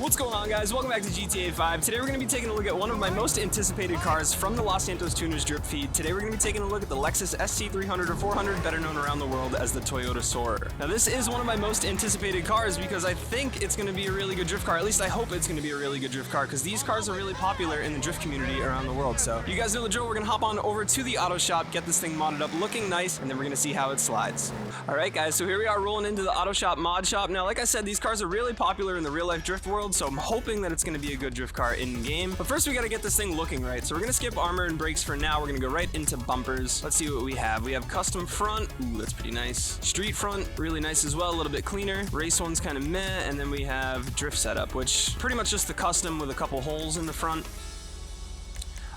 What's going on, guys? Welcome back to GTA 5. Today we're going to be taking a look at one of my most anticipated cars from the Los Santos Tuners drip feed. Today we're going to be taking a look at the Lexus SC300 or 400, better known around the world as the Toyota Soarer. Now this is one of my most anticipated cars because I think it's going to be a really good drift car. At least I hope it's going to be a really good drift car because these cars are really popular in the drift community around the world. So you guys know the drill. We're going to hop on over to the auto shop, get this thing modded up looking nice, and then we're going to see how it slides. Alright guys, so here we are rolling into the auto shop mod shop. Now like I said, these cars are really popular in the real life drift world, so I'm hoping that it's going to be a good drift car in game. But first we got to get this thing looking right. So we're going to skip armor and brakes for now. We're going to go right into bumpers. Let's see what we have. We have custom front. Ooh, that's pretty nice. Street front, really nice as well, a little bit cleaner. Race one's kind of meh, and then we have drift setup, which pretty much just the custom with a couple holes in the front.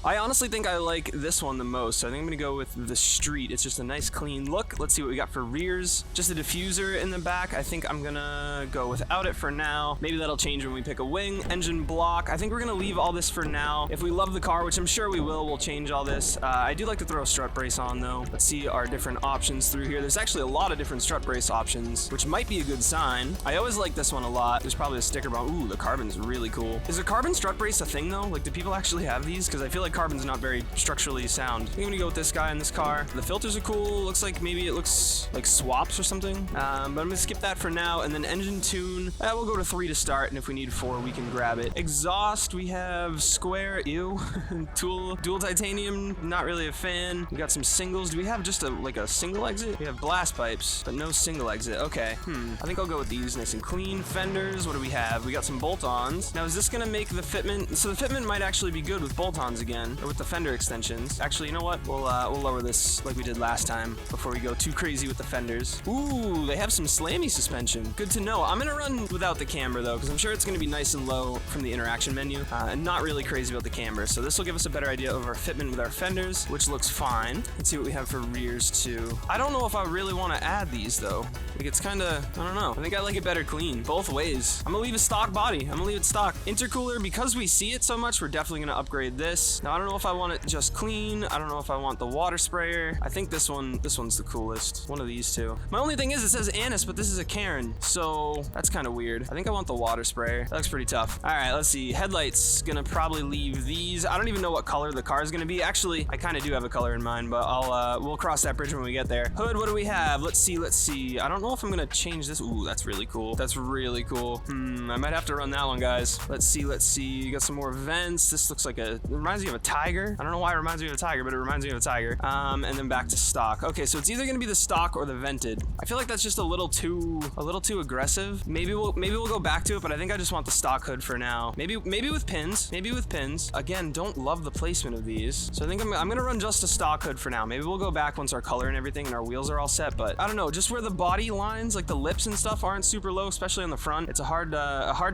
I honestly think I like this one the most, so I think I'm gonna go with the street. It's just a nice clean look. Let's see what we got for rears. Just a diffuser in the back. I think I'm gonna go without it for now. Maybe that'll change when we pick a wing. Engine block. I think we're gonna leave all this for now. If we love the car, which I'm sure we will, we'll change all this. I do like to throw a strut brace on though. Let's see our different options through here. There's actually a lot of different strut brace options, which might be a good sign. I always like this one a lot. There's probably a sticker bomb. Ooh, the carbon's really cool. Is a carbon strut brace a thing though? Like, do people actually have these? Because I feel like carbon's not very structurally sound. I think I'm gonna go with this guy in this car. The filters are cool. Looks like maybe it looks like swaps or something. But I'm gonna skip that for now. And then engine tune, we'll go to 3 to start, and if we need 4, we can grab it. Exhaust, we have square, ew. Dual titanium, not really a fan. We got some singles. Do we have just a single exit? We have blast pipes, but no single exit. Okay, I think I'll go with these nice and clean. Fenders, what do we have? We got some bolt-ons. Now, is this gonna make the fitment? So the fitment might actually be good with bolt-ons again, or with the fender extensions. Actually, you know what? We'll lower this like we did last time before we go too crazy with the fenders. Ooh, they have some slammy suspension. Good to know. I'm gonna run without the camber though, because I'm sure it's gonna be nice and low from the interaction menu, and not really crazy about the camber. So this will give us a better idea of our fitment with our fenders, which looks fine. Let's see what we have for rears too. I don't know if I really want to add these though. Like, it's kind of, I don't know. I think I like it better clean, both ways. I'm gonna leave a stock body. I'm gonna leave it stock. Intercooler, because we see it so much, we're definitely gonna upgrade this. Now, I don't know if I want it just clean. I don't know if I want the water sprayer. I think this one's the coolest. One of these two. My only thing is it says Annis, but this is a Karin, so that's kind of weird. I think I want the water sprayer. That looks pretty tough. All right, let's see. Headlights, gonna probably leave these. I don't even know what color the car is gonna be. Actually, I kind of do have a color in mind, but we'll cross that bridge when we get there. Hood, what do we have? Let's see. I don't know if I'm gonna change this. Ooh, that's really cool. That's really cool. I might have to run that one, guys. Let's see. You got some more vents. This looks like it reminds me of a Tiger. I don't know why it reminds me of a Tiger, but it reminds me of a Tiger. And then back to stock. Okay, so it's either gonna be the stock or the vented. I feel like that's just a little too aggressive. Maybe we'll go back to it, but I think I just want the stock hood for now. Maybe with pins. Again, don't love the placement of these. So I think I'm gonna run just a stock hood for now. Maybe we'll go back once our color and everything and our wheels are all set, but I don't know, just where the body lines, like the lips and stuff, aren't super low, especially on the front. It's a hard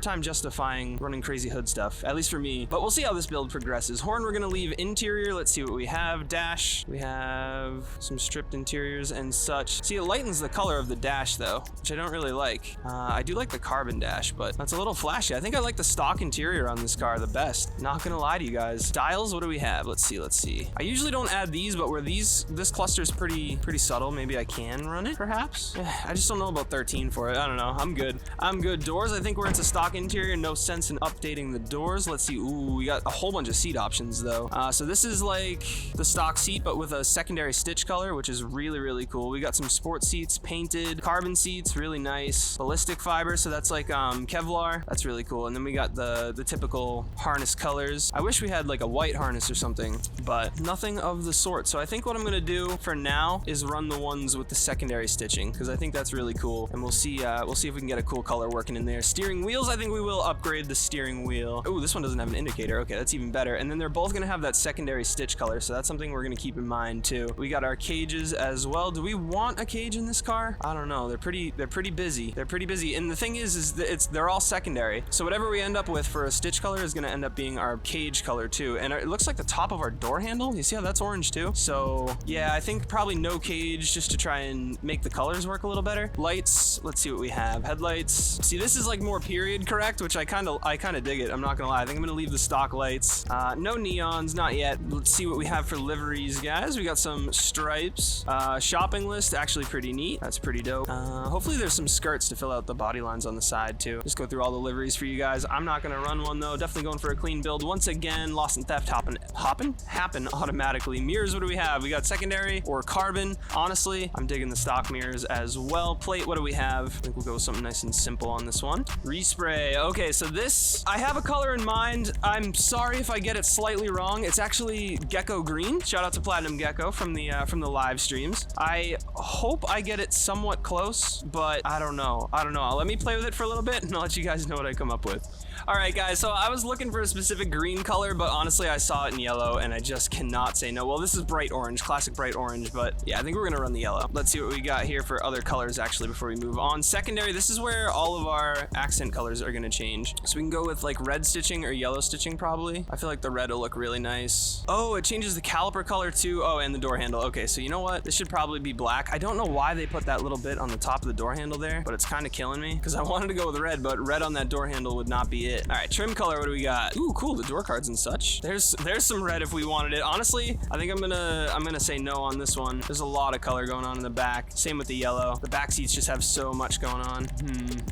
time justifying running crazy hood stuff, at least for me. But we'll see how this build progresses. Horn, we're gonna leave interior. Let's see what we have. Dash, we have some stripped interiors and such. See, it lightens the color of the dash though, which I don't really like. I do like the carbon dash, but that's a little flashy. I think I like the stock interior on this car the best. Not gonna lie to you guys. Styles, what do we have? Let's see. I usually don't add these, but where this cluster is pretty subtle, maybe I can run it, perhaps? I just don't know about 13 for it. I don't know. I'm good. Doors, I think we're into stock interior. No sense in updating the doors. Let's see. Ooh, we got a whole bunch of seat options though. So this is like the stock seat, but with a secondary stitch color, which is really cool. We got some sport seats, painted, carbon seats, really nice. Ballistic fiber, so that's like Kevlar. That's really cool. And then we got the typical harness colors. I wish we had like a white harness or something, but nothing of the sort. So I think what I'm gonna do for now is run the ones with the secondary stitching, because I think that's really cool. And we'll see if we can get a cool color working in there. Steering wheels, I think we will upgrade the steering wheel. Oh, this one doesn't have an indicator. Okay, that's even better. And then they're both gonna have that secondary stitch color, so that's something we're gonna keep in mind too. We got our cages as well. Do we want a cage in this car? I don't know. They're pretty busy. And the thing is they're all secondary. So whatever we end up with for a stitch color is gonna end up being our cage color too. And it looks like the top of our door handle. You see how that's orange too? So yeah, I think probably no cage, just to try and make the colors work a little better. better. Lights, let's see what we have. Headlights. See, this is like more period correct, which I kind of dig it. I'm not gonna lie. I think I'm gonna leave the stock lights. No neons, not yet. Let's see what we have for liveries, guys. We got some stripes. Shopping list, actually pretty neat. That's pretty dope. Hopefully there's some skirts to fill out the body lines on the side too. Just go through all the liveries for you guys. I'm not gonna run one though. Definitely going for a clean build. Once again, loss and theft happen automatically. Mirrors, what do we have? We got secondary or carbon. Honestly, I'm digging the stock mirrors as well. Plate, what do we have? I think we'll go with something nice and simple on this one. Respray. Okay, so this, I have a color in mind. I'm sorry if I get it slightly wrong. It's actually Gecko Green. Shout out to Platinum Gecko from the live streams. I hope I get it somewhat close, but I don't know. Let me play with it for a little bit and I'll let you guys know what I come up with. All right, guys, so I was looking for a specific green color, but honestly, I saw it in yellow, and I just cannot say no. Well, this is bright orange, classic bright orange, but yeah, I think we're gonna run the yellow. Let's see what we got here for other colors, actually, before we move on. Secondary, this is where all of our accent colors are gonna change. So we can go with, like, red stitching or yellow stitching, probably. I feel like the red will look really nice. Oh, it changes the caliper color, too. Oh, and the door handle. Okay, so you know what? This should probably be black. I don't know why they put that little bit on the top of the door handle there, but it's kind of killing me, because I wanted to go with red, but red on that door handle would not be it. All right, trim color. What do we got? Ooh, cool, the door cards and such. There's some red if we wanted it. Honestly, I think I'm gonna say no on this one. There's a lot of color going on in the back. Same with the yellow. The back seats just have so much going on.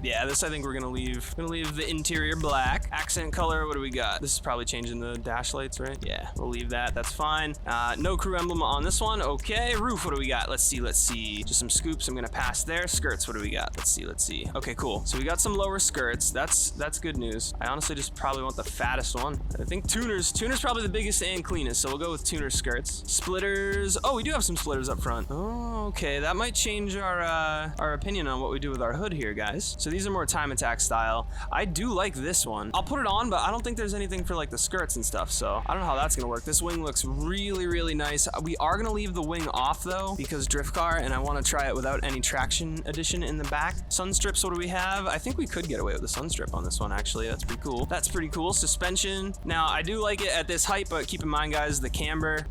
Yeah, this I think we're gonna leave. Gonna leave the interior black. Accent color, what do we got? This is probably changing the dash lights, right? Yeah, we'll leave that. That's fine. No crew emblem on this one. Okay, roof, what do we got? Let's see. Just some scoops. I'm gonna pass there. Skirts, what do we got? Let's see. Okay, cool. So we got some lower skirts. That's good news. I honestly just probably want the fattest one. I think tuners probably the biggest and cleanest, so we'll go with tuner skirts. Splitters. Oh, we do have some splitters up front. Oh, okay, that might change our opinion on what we do with our hood here, guys. So these are more time attack style. I do like this one. I'll put it on, but I don't think there's anything for like the skirts and stuff, so I don't know how that's gonna work. This wing looks really nice. We are gonna leave the wing off though, because drift car, and I want to try it without any traction addition in the back. Sun strips, what do we have? I think we could get away with the sun strip on this one, actually. That's pretty cool. That's pretty cool. Suspension. Now, I do like it at this height, but keep in mind, guys, the camber,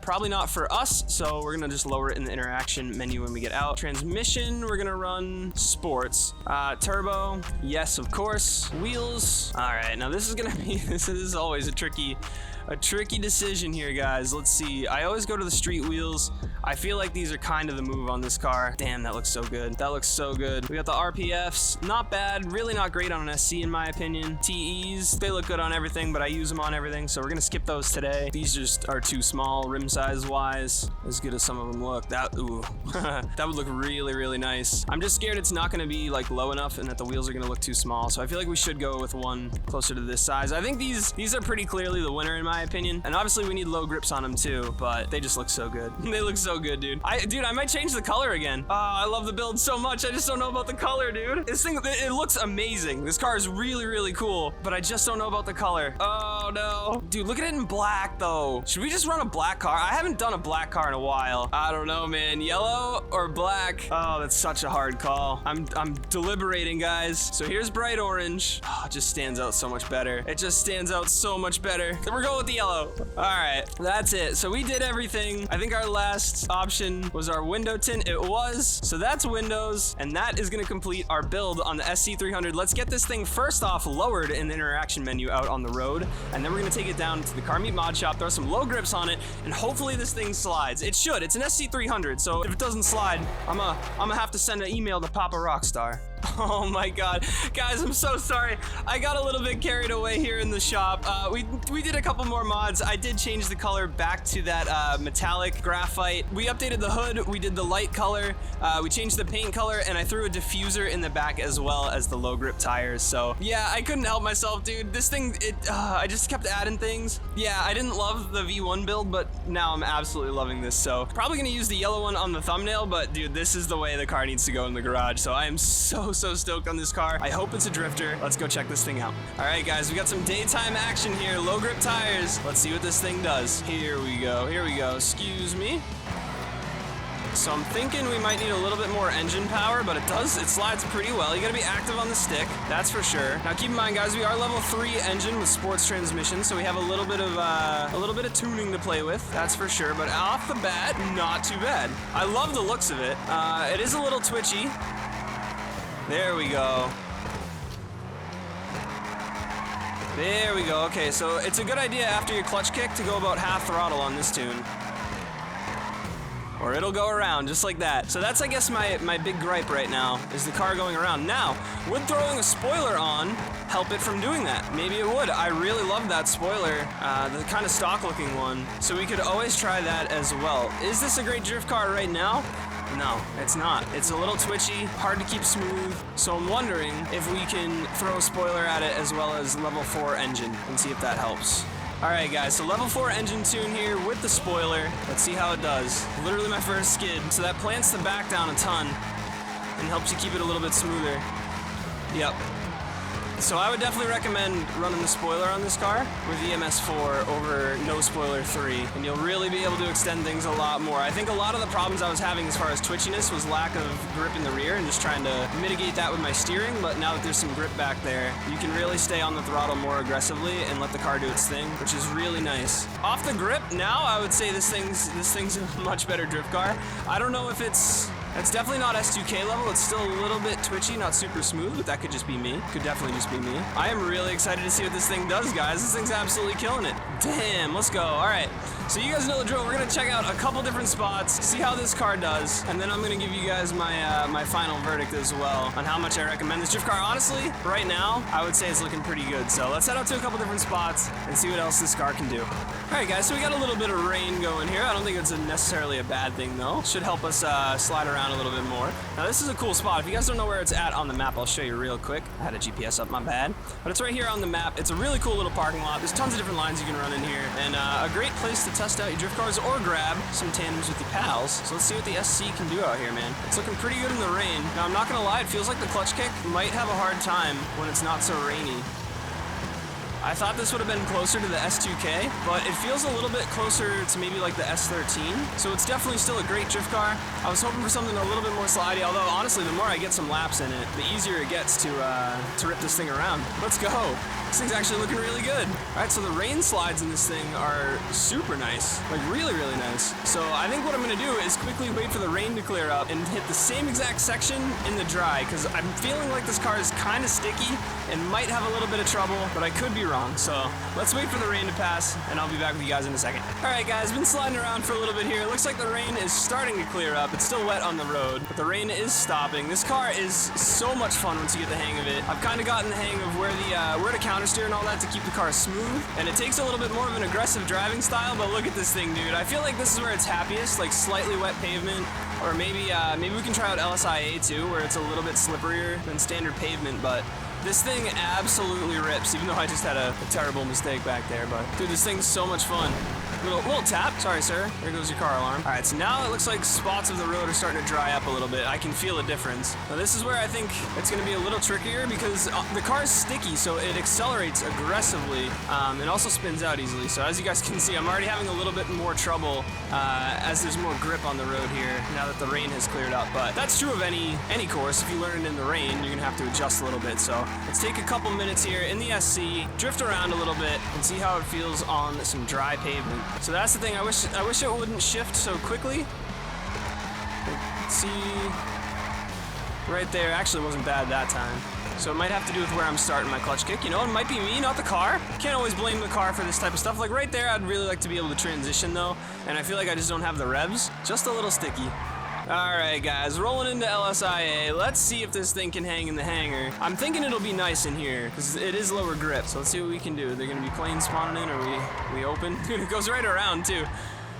probably not for us, so we're gonna just lower it in the interaction menu when we get out. Transmission, we're gonna run sports. Turbo, yes, of course. Wheels. All right, now this is always a tricky decision here, guys. Let's see. I always go to the street wheels. I feel like these are kind of the move on this car. Damn, that looks so good. That looks so good. We got the RPFs. Not bad. Really not great on an SC in my opinion. TEs, they look good on everything, but I use them on everything, so we're gonna skip those today. These just are too small rim size wise, as good as some of them look. Ooh, that would look really nice. I'm just scared it's not gonna be like low enough and that the wheels are gonna look too small, so I feel like we should go with one closer to this size. I think these are pretty clearly the winner in my opinion, and obviously we need low grips on them too, but they just look so good. They look so good, dude. I might change the color again. Oh, I love the build so much. I just don't know about the color, dude. This thing, it looks amazing. This car is really cool, but I just don't know about the color. Oh no. Dude, look at it in black though. Should we just run a black car? I haven't done a black car in a while. I don't know, man. Yellow or black? Oh, that's such a hard call. I'm deliberating, guys. So here's bright orange. Oh, it just stands out so much better. It just stands out so much better. Then we're going with the yellow. All right, that's it. So we did everything. I think our last option was our window tint. It was. So that's windows, and that is gonna complete our build on the SC300. Let's get this thing first off lowered in the interaction menu out on the road, and then we're gonna take it down to the Car Meet Mod Shop, throw some low grips on it, and hopefully this thing slides. It should. It's an SC300, so if it doesn't slide, I'm gonna have to send an email to Papa Rockstar. Oh my god. Guys, I'm so sorry. I got a little bit carried away here in the shop. We did a couple more mods. I did change the color back to that metallic graphite. We updated the hood. We did the light color. We changed the paint color, and I threw a diffuser in the back as well as the low grip tires. So yeah, I couldn't help myself, dude. This thing, I just kept adding things. Yeah, I didn't love the V1 build, but now I'm absolutely loving this. So probably gonna use the yellow one on the thumbnail, but dude, this is the way the car needs to go in the garage. So I am so stoked on this car. I hope it's a drifter. Let's go check this thing out. All right, guys, we got some daytime action here. Low grip tires. Let's see what this thing does. Here we go. Excuse me. So I'm thinking we might need a little bit more engine power, but it slides pretty well. You gotta be active on the stick, that's for sure. Now keep in mind, guys, we are level 3 engine with sports transmission, so we have a little bit of tuning to play with, that's for sure. But off the bat, not too bad. I love the looks of it. It is a little twitchy. There we go. There we go. Okay, so it's a good idea after your clutch kick to go about half throttle on this tune. Or it'll go around just like that. So that's, I guess, my big gripe right now, is the car going around. Now, would throwing a spoiler on help it from doing that? Maybe it would. I really love that spoiler, the kind of stock looking one. So we could always try that as well. Is this a great drift car right now? No, it's not. It's a little twitchy, hard to keep smooth. So I'm wondering if we can throw a spoiler at it as well as level 4 engine and see if that helps. Alright guys, so level 4 engine tune here with the spoiler. Let's see how it does. Literally my first skid. So that plants the back down a ton and helps you keep it a little bit smoother. Yep. So I would definitely recommend running the spoiler on this car with EMS4 over no spoiler 3, and you'll really be able to extend things a lot more. I think a lot of the problems I was having as far as twitchiness was lack of grip in the rear and just trying to mitigate that with my steering, but now that there's some grip back there, you can really stay on the throttle more aggressively and let the car do its thing, which is really nice. Off the grip, now I would say this thing's a much better drift car. I don't know if it's definitely not S2K level. It's still a little bit twitchy, not super smooth, but that could just be me. Could definitely just be me. I am really excited to see what this thing does, guys. This thing's absolutely killing it. Damn, let's go. All right. So you guys know the drill. We're gonna check out a couple different spots, see how this car does, and then I'm gonna give you guys my my final verdict as well on how much I recommend this drift car. Honestly, right now, I would say it's looking pretty good. So let's head out to a couple different spots and see what else this car can do. All right, guys, so we got a little bit of rain going here. I don't think it's necessarily a bad thing, though. Should help us slide around a little bit more. Now, this is a cool spot. If you guys don't know where it's at on the map, I'll show you real quick. I had a GPS up, my bad. But it's right here on the map. It's a really cool little parking lot. There's tons of different lines you can run in here, and a great place to test out your drift cars or grab some tandems with your pals. So let's see what the SC can do out here, man. It's looking pretty good in the rain. Now, I'm not gonna lie, it feels like the clutch kick might have a hard time when it's not so rainy. I thought this would have been closer to the S2K, but it feels a little bit closer to maybe like the S13. So it's definitely still a great drift car. I was hoping for something a little bit more slidey, although honestly, the more I get some laps in it, the easier it gets to rip this thing around. Let's go. This thing's actually looking really good. All right, so the rain slides in this thing are super nice, like really, really nice. So I think what I'm gonna do is quickly wait for the rain to clear up and hit the same exact section in the dry, because I'm feeling like this car is kind of sticky and might have a little bit of trouble, but I could be wrong. So let's wait for the rain to pass, and I'll be back with you guys in a second. All right, guys, been sliding around for a little bit here. It looks like the rain is starting to clear up. It's still wet on the road, but the rain is stopping. This car is so much fun once you get the hang of it. I've kind of gotten the hang of where to countersteer and all that to keep the car smooth, and it takes a little bit more of an aggressive driving style, but look at this thing, dude. I feel like this is where it's happiest, like slightly wet pavement, or maybe we can try out LSIA too, where it's a little bit slipperier than standard pavement, but this thing absolutely rips, even though I just had a terrible mistake back there. But dude, this thing's so much fun. Little tap. Sorry, sir. There goes your car alarm. All right, so now it looks like spots of the road are starting to dry up a little bit. I can feel a difference. Now this is where I think it's going to be a little trickier, because the car is sticky, so it accelerates aggressively and also spins out easily. So as you guys can see, I'm already having a little bit more trouble as there's more grip on the road here now that the rain has cleared up. But that's true of any course. If you learn it in the rain, you're going to have to adjust a little bit. So let's take a couple minutes here in the SC, drift around a little bit, and see how it feels on some dry pavement. So that's the thing. I wish it wouldn't shift so quickly. Let's see. Right there actually wasn't bad that time. So it might have to do with where I'm starting my clutch kick. You know, it might be me, not the car. Can't always blame the car for this type of stuff. Like right there, I'd really like to be able to transition though, and I feel like I just don't have the revs. Just a little sticky. Alright guys, rolling into LSIA. Let's see if this thing can hang in the hangar. I'm thinking it'll be nice in here, because it is lower grip. So let's see what we can do. They're going to be planes spawning in, or we open? Dude, it goes right around too.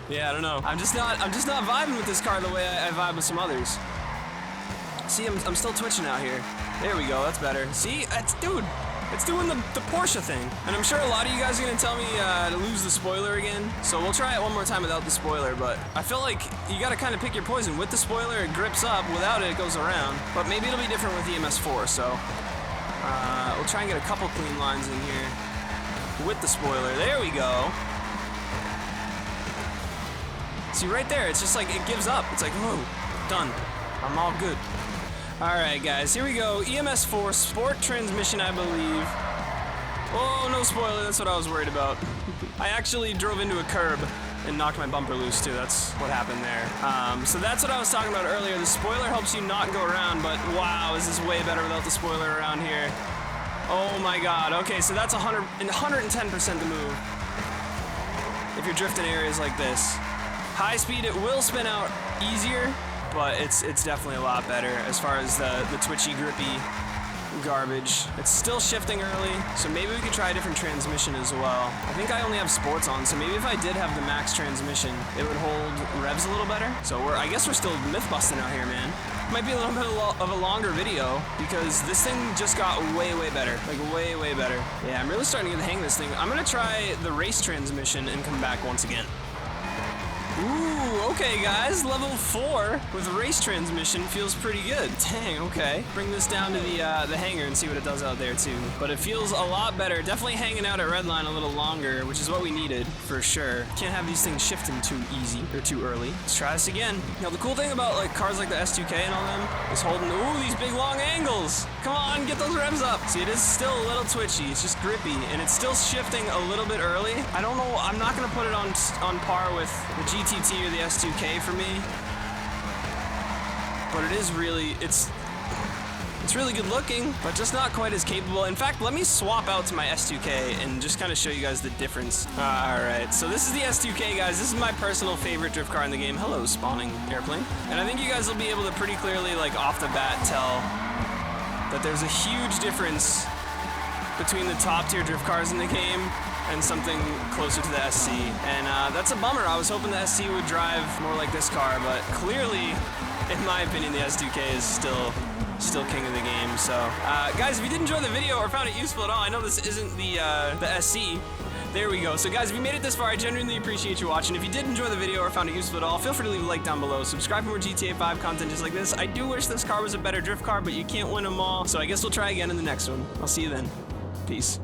Yeah, I don't know. I'm just not vibing with this car the way I vibe with some others. See, I'm still twitching out here. There we go, that's better. See, dude, it's doing the Porsche thing. And I'm sure a lot of you guys are gonna tell me to lose the spoiler again. So we'll try it one more time without the spoiler, but I feel like you gotta kind of pick your poison. With the spoiler, it grips up. Without it goes around. But maybe it'll be different with EMS4, so we'll try and get a couple clean lines in here with the spoiler. There we go. See, right there, it's just like, it gives up. It's like, whoa, done. I'm all good. All right, guys, here we go. EMS4 Sport transmission, I believe. Oh, no spoiler, that's what I was worried about. I actually drove into a curb and knocked my bumper loose too. That's what happened there. So that's what I was talking about earlier. The spoiler helps you not go around, but wow, this is way better without the spoiler around here. Oh my God. Okay, so that's 110% the move if you're drifting areas like this. High speed, it will spin out easier, but it's definitely a lot better as far as the twitchy, grippy garbage. It's still shifting early, so maybe we could try a different transmission as well. I think I only have sports on, so maybe if I did have the max transmission, it would hold revs a little better. So I guess we're still myth busting out here, man. Might be a little bit of a longer video because this thing just got way, way better. Like way, way better. Yeah, I'm really starting to get the hang of this thing. I'm gonna try the race transmission and come back once again. Ooh, okay guys, level 4 with race transmission feels pretty good. Dang, okay. Bring this down to the hangar and see what it does out there too. But it feels a lot better. Definitely hanging out at redline a little longer, which is what we needed for sure. Can't have these things shifting too easy or too early. Let's try this again. Now the cool thing about like cars like the S2K and all them is holding, ooh, these big long angles. Come on, get those revs up. See, it is still a little twitchy. It's just grippy and it's still shifting a little bit early. I don't know, I'm not gonna put it on par with the GTT or the S2K for me, but it is really, it's really good looking, but just not quite as capable. In fact, let me swap out to my S2K and just kind of show you guys the difference. All right, so this is the S2K, guys. This is my personal favorite drift car in the game. Hello, spawning airplane. And I think you guys will be able to pretty clearly, like off the bat, tell that there's a huge difference between the top tier drift cars in the game and something closer to the SC. And that's a bummer. I was hoping the SC would drive more like this car, but clearly, in my opinion, the S2K is still king of the game. So, guys, if you did enjoy the video or found it useful at all, I know this isn't the SC. There we go. So, guys, if you made it this far, I genuinely appreciate you watching. If you did enjoy the video or found it useful at all, feel free to leave a like down below. Subscribe for more GTA 5 content just like this. I do wish this car was a better drift car, but you can't win them all. So I guess we'll try again in the next one. I'll see you then. Peace.